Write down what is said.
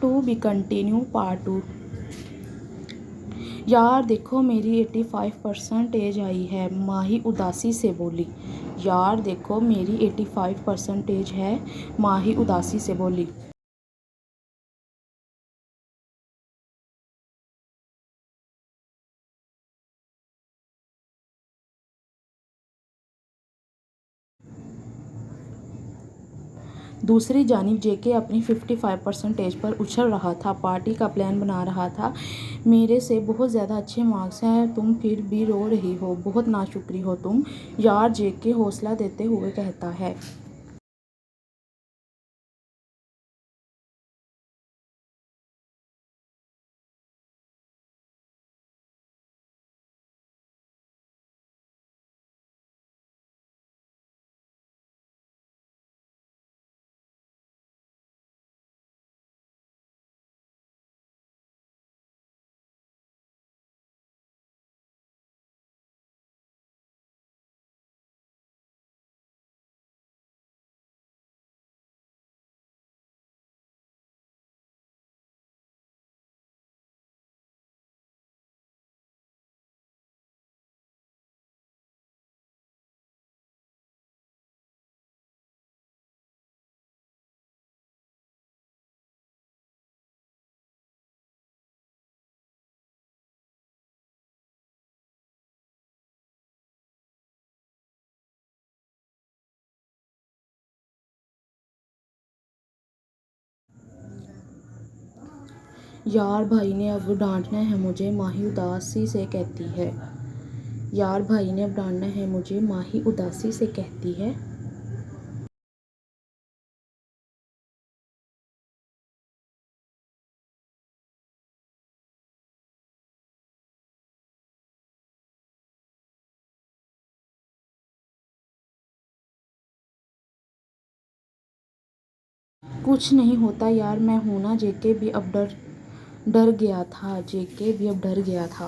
To be continue part 2। यार देखो मेरी 85% आई है, माही उदासी से बोली। यार देखो मेरी 85% है, माही उदासी से बोली। दूसरी जानिब जेके अपनी 55% पर उछल रहा था, पार्टी का प्लान बना रहा था। मेरे से बहुत ज़्यादा अच्छे मार्क्स हैं, तुम फिर भी रो रही हो, बहुत नाशुक्री हो तुम। यार जेके हौसला देते हुए कहता है। यार भाई ने अब डांटना है मुझे, माही उदासी से कहती है। यार भाई ने अब डांटना है मुझे, माही उदासी से कहती है। कुछ नहीं होता यार, मैं हूं ना। जेके भी अब डर डर गया था, जेके भी अब डर गया था।